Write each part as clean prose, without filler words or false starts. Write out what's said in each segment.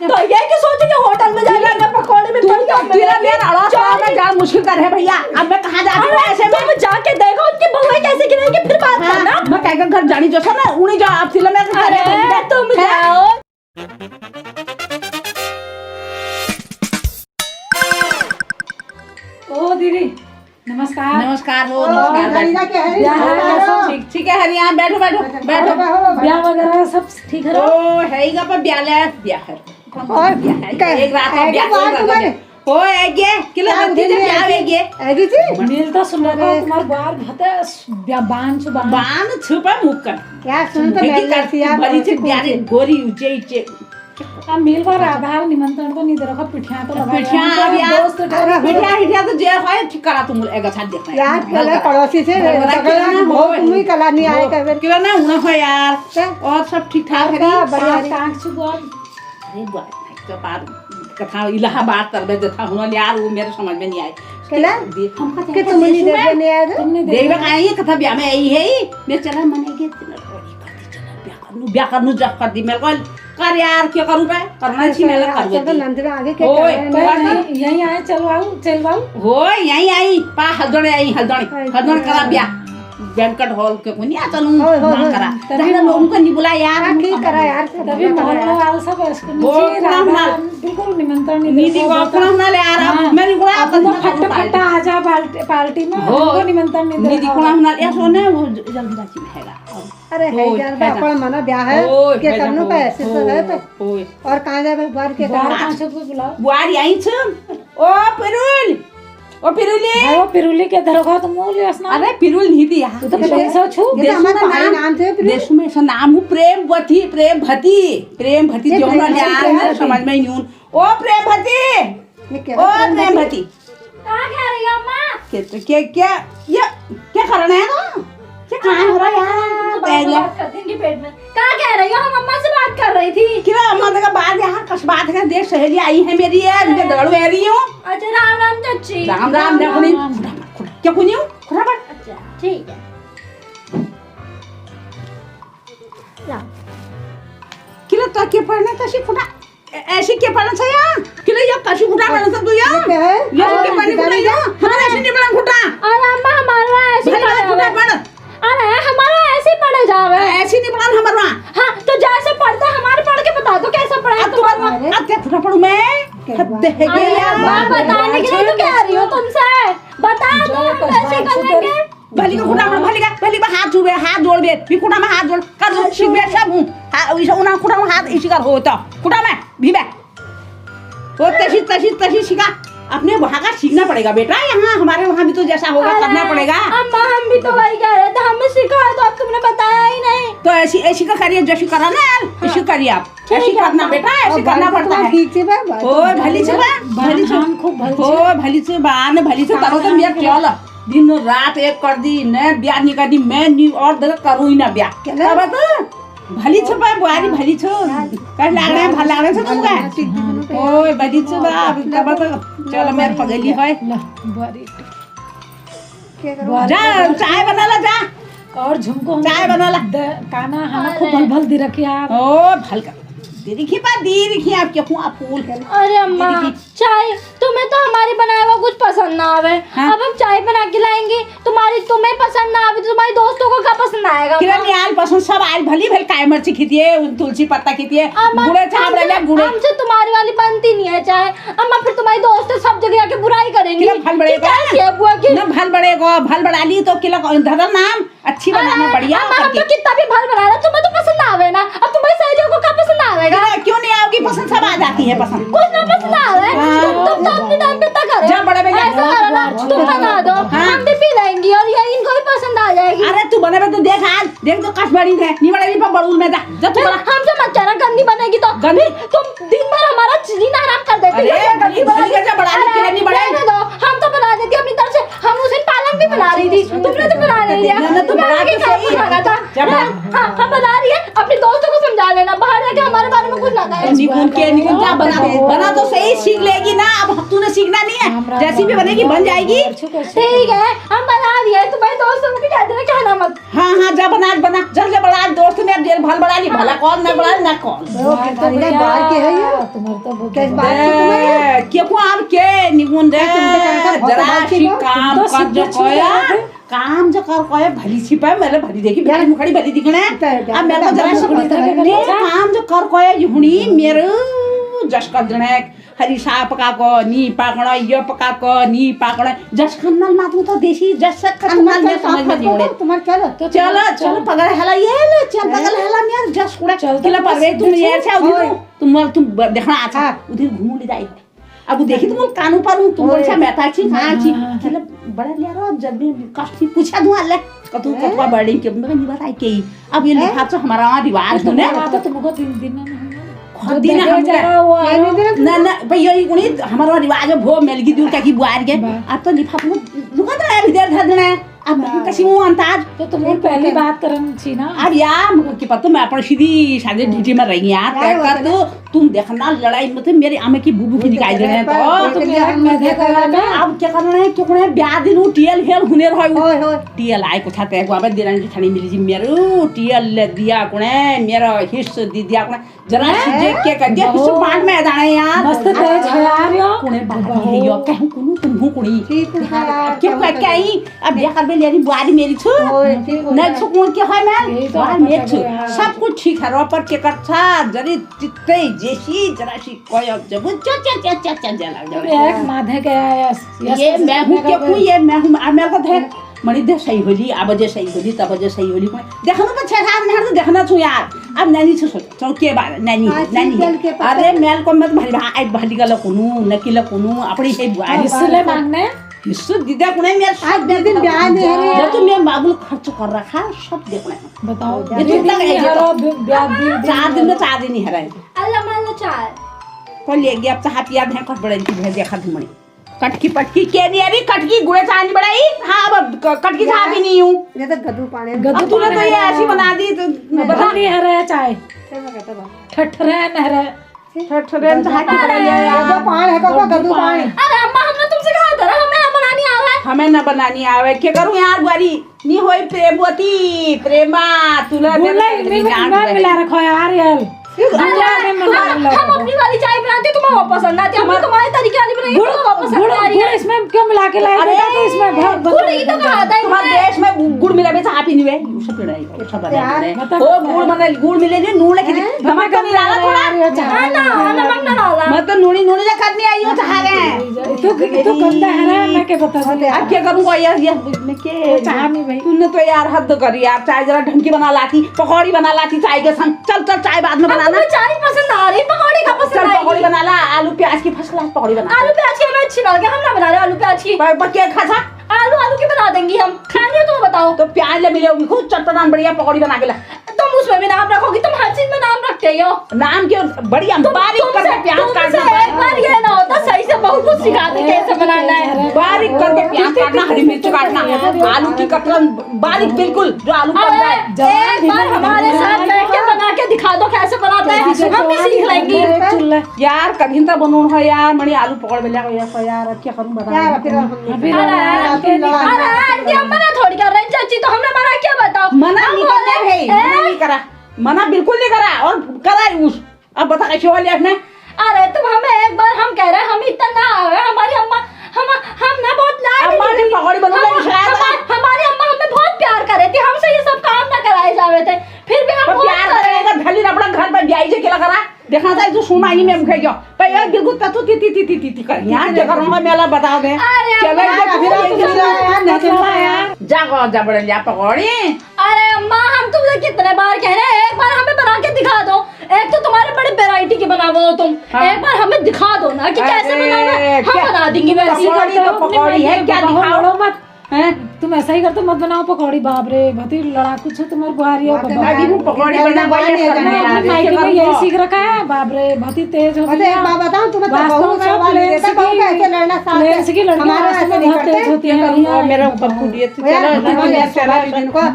तो ये क्यों सोचे कि होटल में जाएगा मैं पकौड़े में मुश्किल कर है भैया। अब मैं कहाँ जाती हूँ ऐसे में? तुम जाके देखो उनकी बहुएं कैसे गिरेंगी फिर बात करना। मैं कह घर जानी जो ना उन्हीं जो आप सिले में तुम जाओ। ओ दीदी नमस्कार। नमस्कार हो नमस्कार। ठीक है हरिया बैठो बैठो बैठो। ब्याह वगैरह सब ठीक है? ओ है ही का पर ब्याह है ब्याह है एक रात का ब्याह हो है ये किलो दत्ती से ब्याह है ये ऐदी जी मिल तो सुन रहा है तुम्हार बार भते बान छुपा मुक्कन क्या सुन तो मैं करती यार बड़ी से प्यारी गोरी ऊंचे ऊंचे अब मिल बार आधार निमंत्रण तो नहीं दे रखा पिठिया तो लगा पिठिया यार दोस्त पिठिया हिठिया तो जे है ठीक करा तुम एगा साथ देखना यार पहले पड़ोसी से तुम ही कला नहीं आए कभी क्यों ना उना हो यार और सब ठीक ठाक है बढ़िया कांच छुआ। अरे बात तो बात कथा इलाहाबाद तरबे जथा हुन यार वो मेरे समझ में नहीं आए केला हम कथा के तुम नहीं देने आए तुमने देवे का ये कथा ब्याह में आई है मैं चला मने के ब्याह करनु जा कर दी मेरे को कर यार क्या करूं मैं करना छी मैं कर तो नंदरा आगे के यहीं आए चलवाऊ हो यहीं आई पा हलदोड़े करा ब्याह बैंकट हॉल के कोनी आ चलूं ना करा तभी लोगों को नहीं बुला यार ठीक करा यार तभी मोहल्ला वाला सब इसको बिल्कुल निमंत्रण नहीं दी को अपना ना ले यार मेरी गुड़ा तो फटा आजा पार्टी में उनको निमंत्रण नहीं दी को ना ये सोने वो जल्दी बाजी में हैगा अरे है यार अपन मना ब्याह है के करनो का ऐसे तो है तो और कहां जावे बार के कहां से बुलाओ बुआरी आई छ ओ पिरुल ओ पिरुली वो पिरुली के धरखा तो मोल असना अरे पिरुल नहीं दिया तू तो पैसा छु ये हमारा नाम थे देश में ऐसा नाम हूँ प्रेम भती जो ना यार समझ में नहीं ओ प्रेम भती कहाँ कह रही हो अम्मा? क्या करना है ना क्या कहाँ हो रहा यार बात करती इनके पेट में। कहाँ कह रही हो? हम अम्मा से बात कर रही थी। क्या अम्मा का बात यहाँ कस बात है देश सहेली आई है मेरी है मुझे दड़ में रही हूँ अच्छा राम राम चाची। राम क्या कुनी हूँ खुदा बट अच्छा ठीक है। किलो तो क्या पढ़ना तशी खुदा ऐसे क्या पढ़ना चाहिए किलो ये कशी खुदा पढ़ना सब तू यार ये क्या पढ़ने खुदा यार हमारा ऐसे नहीं पढ़ना खुदा अरे अम्मा हमारा ऐसे खुदा पढ़ अरे हमारा ऐसे पढ़े जावे ऐसे नहीं पढ़ना हमारा हाँ तो जैसे पढ़ते हमारे पढ़ के बता दो कैसा पढ़ा है तुम्हारा। अब क्या खुदा पढ़ूं मैं हद है यार बताने के लिए तो कह रही हो तुमसे बता दो कैसे कर लेंगे। भली का खुदा में भली का हाथ जोड़ दे भी खुदा में हाथ जोड़ कर दो शिवे सब हूं इसे उना खुदा में हाथ इसी कर होता खुदा में भी बे वो तशी शिका अपने वहाँ का सीखना पड़ेगा बेटा यहाँ हमारे वहाँ भी तो जैसा होगा करना पड़ेगा। अम्मा हम भी तो वही कह रहे थे हमें सिखाया तो अब तुमने बताया ही नहीं। तो ऐसी का करिए जैसी करा ना यार ऐसी करिए आप ऐसी करना बेटा ऐसी करना पड़ता है ठीक से ओ भली से बान भली से करो तो मेरा चल दिन रात एक कर दी न ब्याह नहीं कर दी मैं नहीं और जगह करूँ ही ना ब्याह क्या बात भली छ बा बुआरी भली छ कह लाग रहे छ तुमका ओए भली छ बा तब तो चल मेरे पगली है बुआरी जा चाय बना ला जा और झुमको चाय बना ला काना हमें खूब भल दे रखी यार ओ भल का दी आप क्या हुआ फूल अरे अम्मा चाय तुम्हें तो हमारी बनाया हुआ कुछ पसंद ना आवे। हाँ? अब हम चाय बना के लाएंगे तुम्हें पसंद ना आवे तो तुम्हारी दोस्तों को क्या पसंद आएगा? किरण यार पसंद सब आज भली काय मिर्ची खीती है तुलसी पत्ता खीती है गुड़े चाप रहा गुड़े हमसे तुम्हारी वाली बनती नहीं है चाय अम्मा फिर तुम्हारी दोस्त सब जगह आके बुराई करेंगी। फल बढ़ेगा भल बढ़ेगा भल बढ़ा ली तो किलो धरल नाम अच्छी बनाना बढ़िया हम तो कितना भी भल बना रहा तुम्हें तो पसंद आवे ना अब तुम्हारी सहेलियों को क्या पसंद आवेगा? क्यों नहीं आपकी पसंद सब आ जाती है पसंद कुछ ना पसंद आवे तुम तो अपने टाइम पे तक करो जा बड़े भैया ऐसा करो ना तुम बना दो हम भी पी लेंगे और ये इनको भी पसंद आ जाएगी। अरे तू बने में तो देख आज देख तो कस बड़ी है नहीं बड़े पर बड़ूल में जा जब तू हमसे मत कहना गंदी बनेगी तो गंदी तुम दिन भर हमारा जीना हराम कर देती हो। गंदी बड़ी कैसे बढ़ानी कितनी बड़े दो हम तो बना देती अपनी तरफ से हम उस दिन पालक भी बना रही थी तुमने तो बना नहीं दिया तू बना के सही लगा था। हाँ हम बना रही है अपने दोस्तों को समझा लेना, बाहर जाके हमारे बारे में कुछ ना कहे। निकुंज के निकुंज क्या बना तो सही सीख लेगी ना। अब तूने सीखना नहीं है, जैसी भी बनेगी बन जाएगी। ठीक है हम बना दिए, तुम्हारे दोस्तों को कह देना कहना मत। हाँ जा बना जल्द से बड़ा दोस्त मेरा देर भल बड़ा नहीं भला कौन ना बड़ा ना कौन बाहर के है ये तुम्हारे तो कैसे बात की तुम्हारे क्यों आप के निकुंज जरा सी काम कर जो कोया काम जो कर कोया भली छिपा मेरे भली देखी मेरी मुखड़ी भली दिखने अब मेरे को जरा सा काम जो कर कोया युहनी मेरे जस कर जने हरी सा पका को नी पाकणा ये पका को नी पाकणा जस खन्नल मातू तो देसी जस खन्नल में समझ में नहीं उड़े तुम्हारे चलो तो चलो पगड़ हला ये ले चल पगड़ हला मेरे जस कुड़ा किला परवे तुम ये से तुम देखना अच्छा उधर घूम ले जाए अब देखी तुम कानू पर तुम बोल से मेहता छी हां छी किला बड़ा ले रो जब भी कष्टी पूछा दूं ले कतु कतवा बर्डिंग के मैं नहीं बताई के अब ये लिखा तो हमारा रिवाज है ना तो तुमको दिन दिन ना भैया ये हमारा रिवाज भो मेलगी दूर का की बुआर के अब तो लिफाफ में दुकान है इधर धर देना अब कसी मुंह अंताज तो तुम पहली बात करन छी ना। अब यार मुझे पता मैं अपन सीधी शादी ड्यूटी में रही यार तय कर दो तुम देखना लड़ाई में तो मेरे आमे की बुबू की दिखाई दे रहे हैं तो अब क्या करना है क्यों है ब्याह दिन टीएल हेल हुनेर है टीएल आए को छाते को अब देरानी की छनी मिली जी मेरे टीएल ले दिया कोने मेरा हिस्सा दी दिया कोने जरा सीजे के कर दिया हिस्सा बांट में जाने यार मस्त तेज है यार यो कोने बात है यो कहूं कुनु तुम हूं कुड़ी क्यों क्या कहीं अब ब्याह कर लेनी बुआरी मेरी छु नहीं छु कौन के है मैं बुआरी मेरी छु सब कुछ ठीक है रोपर के करछा जरी चित्ते जेसी जरा सी कोई अब जब च जला एक माधे के ये मैं हूं के कोई ये मैं हूं मेरे को थे मणि दे सही होली अब जे सही होली तब जे सही होली देखना तो छे साल में देखना छु यार अब नैनी छु सोच के बार नैनी अरे मेल को मत भरी भाई भली गल कोनु नकिल कोनु अपनी हे बुआरी इसले मांगने हिस्सा दीदा कोने मेरे आज दे दिन ब्याह दे रे जब तो मैं बाबुल खर्च कर रखा सब देखना बताओ ये तो तक है हरो ब्याह दी 4 दिन ही है अल्लाह मान लो चार को ले गया अब हाथ याद है कट बड़े की देखा धुमड़ी कटकी पटकी के नहीं अरे कटकी गुड़े चांद बड़ाई हां अब कटकी खा भी नहीं हूं ये तो गद्दू पानी गद्दू तूने तो ये ऐसी बना दी तो बता नहीं है रे चाय ठठरे नहरे ठठरे तो हाथ बड़ा ले गद्दू पानी है का गद्दू पानी अरे अम्मा हमने तुमसे कहा था ना हमें बनानी आवे हमें ना बनानी आवे के करूं यार बुआरी नी होई प्रेमवती प्रेमा तुला मिला रखो यार यार हम अपनी वाली चाय बनाते तुम्हें वो पसंद आती है हमें तुम्हारे तरीके वाली बनाई तो पसंद आ रही है इसमें क्यों मिला के लाए बेटा तो इसमें गुड़ ही तो कहा था हमारे देश में गुड़ मिला बेचा आप ही नहीं है सब पिड़ाई सब बना ओ गुड़ बना गुड़ मिले नहीं नून लेके नमक का मिलाना थोड़ा ना नमक ना डालना मत नूनी नूनी ले करनी आई हो चाह गए तो गंदा है ना मैं क्या बता दे अब क्या करूंगा यार मैं के चाह नहीं भाई तूने तो यार हद करी यार चाय जरा ढंग की बना लाती पकौड़ी बना लाती चाय के संग चल चाय बाद में बनाना चाय पसंद आ रही पकौड़ी का पसंद चल पकौड़ी बना ला आलू प्याज की फर्स्ट क्लास पकौड़ी बना आलू प्याज की हमें अच्छी लगे हम ना बना रहे आलू प्याज की बच्चे खा आलू की बना देंगी हम खानी है तो बताओ तो प्याज ले मिलेगी खूब चटपटा बढ़िया पकौड़ी बना के ला तुम उसमें भी नाम रखोगी तुम हर चीज में नाम रखते हो नाम क्यों बढ़िया बारीक करके प्याज काटना एक बार ये ना होता सही से बहुत कुछ सिखाते कैसे बनाना है बारीक करके प्याज काटना हरी मिर्च काटना आलू की कतरन बारीक बिल्कुल जो आलू पक जाए एक बार हमारे साथ बैठ के बना के दिखा दो कैसे बनाते हैं हम भी सीख लेंगे यार कभी तो बनूं है यार मणि आलू पकड़ मिला यार क्या करूं बता अरे हम मना थोड़ी कर रहे हैं चाची तो हमने मना क्या बताओ मना नहीं करा मना बिल्कुल नहीं करा और करा उस अब बता कैसे वाले आपने अरे तुम हमें एक बार हम कह रहे हैं हम इतना ना आए हमारी अम्मा हम ना बहुत लाड पकौड़ी बनाने हमारी अम्मा हमें बहुत प्यार कर रही थी हमसे ये सब काम ना कराए जावे थे फिर भी हम प्यार करेगा भली अपना घर पर ब्याई से केला करा देखना था जो सुना ही में मुखे जो पर यार बिल्कुल तू ती कर यार क्या करूंगा मेला बता दे चलो यार जागो जबड़ लिया पकौड़ी अरे अम्मा हम तुमसे कितने बार कह रहे हैं एक बार हमें बना के दिखा दो एक तो तुम्हारे बड़े वैरायटी के बनावो हो तुम एक बार हमें दिखा दो ना कि कैसे बनाना हम बना देंगे वैसी पकौड़ी है क्या दिखाओ मत हैं तुम ऐसा ही करते मत बनाओ पकौड़ी। बाप रे भती लड़ाकू छो तुम्हारी बुहारी हो दादी वो पकौड़ी बना मायके में यही सीख रखा है। बाप रे भती तेज हो मतलब एक बात बताऊं तुम्हें, तो बहू वास्तव घर वाले रहते, बहू कैसे लड़ना साथ है। की लड़कियां हमारे वास्तव ऐसे में नहीं बहुत तेज करते। होती है। मेरा ऊपर फूटिए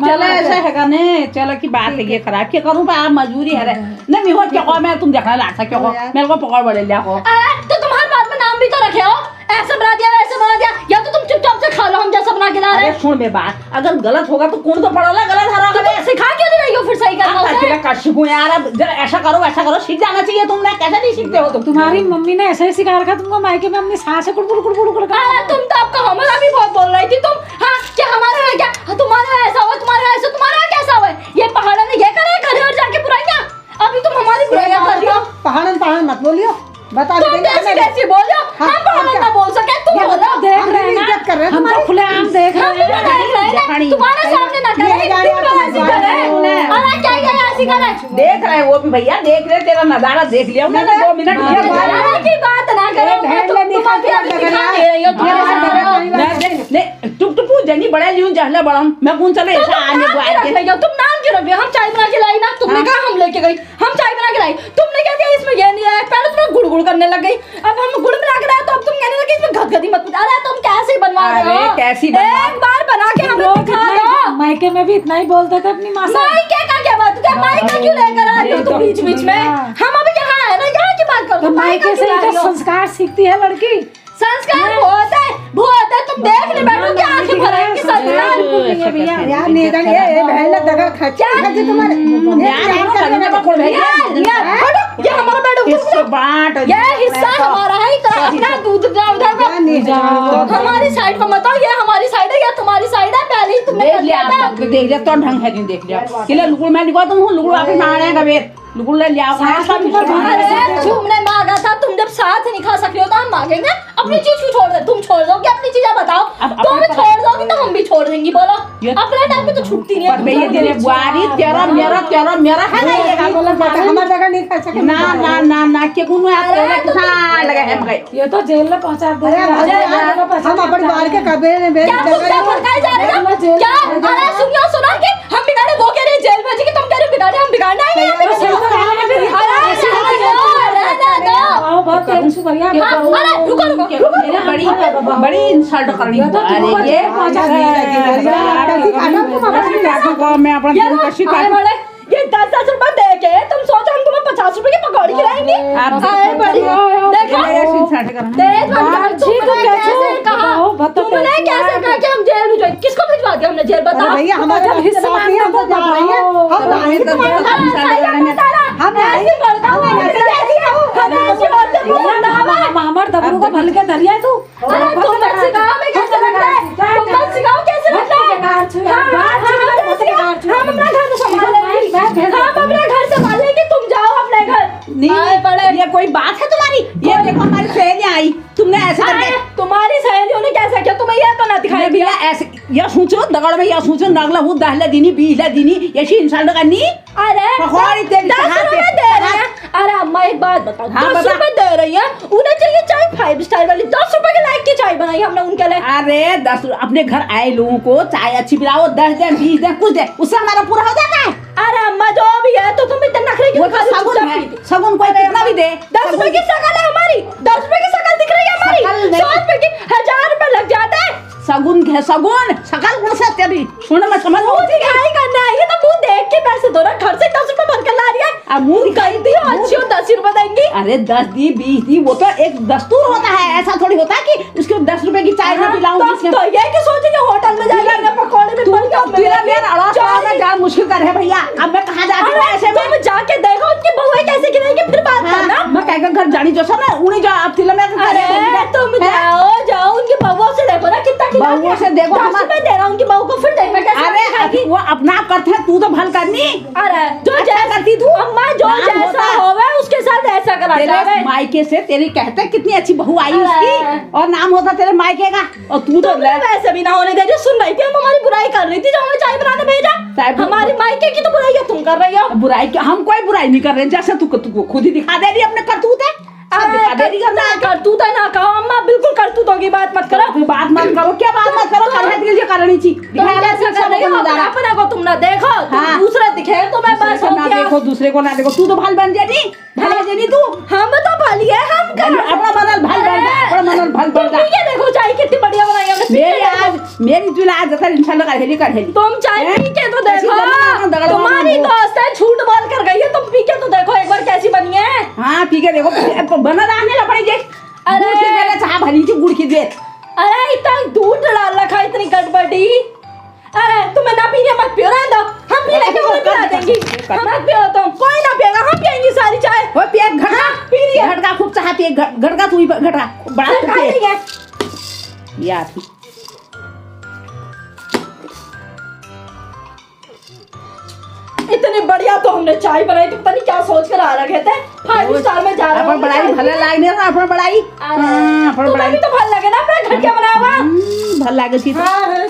चलो ऐसा है ने चलो की बात है ये खराब क्या करूं मैं, आप मजबूरी है रे नहीं मैं हो क्या कहो मैं तुम देखना लासा क्यों हो मेरे को पकड़ बड़े लिया को। अरे तो तुम्हारे बात में नाम भी तो रखे हो, ऐसा बना दिया वैसे बना दिया, या तो तुम चुपचाप से खा लो हम जैसा बना के ला रहे अरे सुन बे बात, अगर गलत होगा तो कौन तो पड़ोला गलत हरा तो तुम सिखा क्यों नहीं रही हो फिर सही करना उसे? अकेला कर सकूं यार, अब जरा ऐसा करो सीख जाना चाहिए तुमने, कैसे नहीं सीखते हो तुम? तुम्हारी मम्मी ने ऐसा ही सिखा रखा तुमको मायके में अपनी सास से कुड़कुड़ कुड़कुड़ कुड़कुड़ अरे तुम तो आपका हमारा भी बहुत बोल रही थी तुम। हाँ क्या हमारा है क्या, तुम्हारा ऐसा हुआ तुम्हारा ऐसा, तुम्हारा कैसा हुआ? ये पहाड़ों ने ये करे घर और जाके बुराइयां, अभी तुम हमारी बुराइयां कर रही हो। पहाड़न मत बोलियो, बता तुम कैसी कैसी बोल रहे हो? हम पहाड़न ना बोल सके, तुम बोल रहे हो। देख रहे हैं इज्जत कर रहे हैं हम तो तुम्हारी। खुलेआम देख हम भी रहे हैं। देख रहे हैं, तुम्हारे सामने ना करे, ये जाने तुम आप ऐसी तुम करे। जाने अरे क्या ये ऐसी करे? देख रहे हैं वो भी भैया, देख रहे तेरा नजारा देख लिया मैंने 2 मिनट ये नजारे की बात ना करो, तुम अभी अभी दिखा दे रही हो, टुप टुपू जनी बड़ा लियूं जहला बड़म मैं कौन चले ऐसा आने को आए के तुम नाम क्यों रख रहे हो? हम चाय बना के लाई ना, तुमने कहा हम लेके गई, हम चाय बना के लाई, तुमने क्या दिया इसमें ये नहीं आया, पहले तुम गुड़गुड़ करने लग गई, अब हम गुड़ मिला के लाए तो अब तुम कहने लगे इसमें गदगदी मत। अरे तुम कैसे बनवा रहे हो? अरे कैसी बनवा- एक बार बना के हमें लोग दिखा इतना दो। ही- मायके में भी इतना ही बोलते थे अपनी माँ से। मायके का क्या बात है? मायका क्यों लेकर आ रही हो तुम बीच बीच में? हम अभी यहाँ है ना, यहाँ की बात करो, तो तुम मायका मायके से क्यों ला ही रही तो हो? संस्कार सीखती है लड़की। संस्कार बहुत है, तुम देख नहीं बैठो क्या आंखें भरेंगी संस्कार। भैया यार निधन ये बहन दगा खच्चा खच्चे तुम्हारे ये हमारा बेड, ये हिस्सा हमारा है, इतना अपना दूध उधर का हमारी साइड पर मत आओ, ये हमारी साइड है या तुम्हारी साइड है, पहले ही तुमने देख कर लिया लिया था। देख लिया तो ढंग है नहीं देख लिया किले लुकुल मैं निको तुम लुकुल वापस मांगने का बेर लुकुल ले लिया अरे तुमने मांगा था, तुम जब साथ नहीं खा सकते हो तो हम मांगेंगे? अपनी चीज क्यों छोड़ दे? तुम छोड़ दोगे अपनी चीजें? बताओ तुम छोड़ दोगी तो हम भी छोड़ देंगे, बोलो अपने टाइम पे तो छुट्टी नहीं पर भैया तेरे बुआरी तेरा मेरा है ना ये हमारे जगह नहीं खा सके। ना के कुन लगा है मगे ये तो जेल में पहुंचा दे। हम अपने बाहर के कब्जे में बेच क्या तुम क्या भड़काए जा रहे हो? क्या? अरे सुनो कि हम बिगाड़े, वो कह रहे हैं जेल भेजेंगे, तुम कह रहे हो बिगाड़े, हम बिगाड़ना है नहीं। बहुत तेज भैया। अरे रुको बड़ी इंसल्ट करनी अरे ये मैं अपना दिल का शिकार ये 10-10 रुपए दे के तुम सोचो हम तुम्हें 50 रुपए की पकौड़ी खिलाएंगे? आए बड़ी देखो तेज बनकर तुमने कैसे कहा, तुमने कैसे कहा कि हम जेल भिजवाएंगे? किसको भिजवा दिया हमने जेल? बताओ भैया हमारा हिस्सा नहीं है तो जा रही है हम आए तो हम ऐसे करता हूं, हम ऐसे करते हैं। मामर दबरू को भल के धरिया तू। तुम मत सिखाओ हमें कैसे लगता है, तुम मत सिखाओ कैसे लगता है। हम अपना घर संभाल लेंगे, हम अपना घर संभाल लेंगे, तुम जाओ अपने घर। नहीं ये कोई बात है तुम्हारी? ये देखो हमारी सहेलियां आई, तुमने ऐसे करके तुम्हारी सहेलियों ने कैसा किया? तुम्हें ये तो ना दिखाई भैया ऐसे या सोचो दगड़ में या सोचो नगला हूँ 10 दिनी 20 दिनी ऐसी इंसल्ट करनी। अरे पकौड़ी तेरी 10 रुपए दे रही है। अरे अम्मा एक बात बताओ, 10 रुपए दे रही है, उन्हें चाहिए चाय 5 स्टार वाली, 10 रुपए के लायक की चाय बनाई हमने उनके लिए। अरे 10 अपने घर आए लोगों को चाय अच्छी पिलाओ, 10 दे 20 दे कुछ दे, उससे हमारा पूरा हो जाता है। अरे अम्मा जो भी है तो तुम इतना नखरे क्यों वो तो सगुन है, सगुन कोई कितना भी दे। 10 रुपए की शकल है हमारी, 10 रुपए की शकल दिख रही है हमारी, 100 रुपए की 1000 रुपए लग जाते हैं। सगुन है सगुन सकल कौन सा तेरी सुन मैं समझ मुंह दिखाई करना है, ये तो मुंह देख के पैसे दो ना, घर से 10 रुपए भर कर ला रही है। अब मुंह दिखाई दी हो अच्छी हो 10 रुपए देंगी। अरे 10 दी 20 दी वो तो एक दस्तूर होता है, ऐसा थोड़ी होता है कि उसको 10 रुपए की चाय में पिलाऊंगी। तो ये कि सोचेंगे होटल में जाएंगे अपने पकौड़े में भर के तेरा मेरा अड़ास में जान मुश्किल कर है भैया। अब मैं कहाँ जाती हूँ ऐसे में? तुम जाके देखो उनकी बहुएं कैसे गिरेंगी फिर बात करना। मैं कह घर जानी जो ना उन्हीं जो आप तिल में अरे तुम जाओ उनकी बहुओं से देखो ना कितना खिलाती बहुओं से देखो 10 रुपए दे रहा हूँ उनकी बहू को, फिर देखना कैसे अरे खाएगी। वो अपना आप करते हैं, तू तो भल करनी। अरे जो अच्छा जैसा करती तू अम्मा जो नाम जैसा होता है। होवे उसके साथ ऐसा करा तेरे जावे। मायके से तेरी कहते कितनी अच्छी बहू आई अरे। उसकी और नाम होता तेरे मायके का, और तू तो तुमने वैसे भी ना होने दे, जो सुन रही थी हम हमारी बुराई कर रही थी, जो हमें चाय बनाने भेजा। हमारी मायके की तो बुराई है तुम कर रही हो। बुराई क्या, हम कोई बुराई नहीं कर रहे, जैसे तू खुद ही दिखा दे रही अपने करतूत है। करतूत है ना कहो अम्मा, बिल्कुल करतूतों की बात मत करो। बात मत करो, क्या बात मत करो, कर बनी थी तुम कैसे कर रही हो अपने को? तुम ना देखो, तुम दूसरे दिखे तो मैं बस ना देखो, दूसरे को ना देखो। तू तो भाल बन जानी, भाल बन जानी तू। हम तो भाली है, हम कर अपना मनल भाल बन जा, अपना मनल भाल बन जा। तुम ये देखो चाय कितनी बढ़िया बनाई हमने। मेरी तुला आज जता इंशाल्लाह कर हेली तुम चाय पी के तो देखो, तुम्हारी दोस्त है झूठ बोल कर गई है, तुम पी के तो देखो एक बार कैसी बनी है। हाँ पी के देखो, बना रहने लपड़ी जे। अरे मेरा चाह भली थी गुड़ की दे। अरे इतना दूध डाल रखा, इतनी गड़बड़ी। अरे तुम्हें ना पीने मत पियो, रहने दो, हम पी लेंगे, वो पिला देंगी। हम मत पियो, तुम कोई ना पिएगा, हम पिएंगे सारी चाय। वो पिए घटका पी रही है, घटका खूब चाह पिए, घटका तू ही घटका बड़ा खाई नहीं है यार। इतनी बढ़िया तो हमने चाय बनाई, तो पता नहीं क्या सोच कर आ रखे थे। 5 स्टार में जा रहा हूँ। अपन बड़ाई भले लागने ना, अपन बड़ाई। तुम्हें भी तो भल लगे ना अपना घर क्या बनाया हुआ। भल लागे थी। हाँ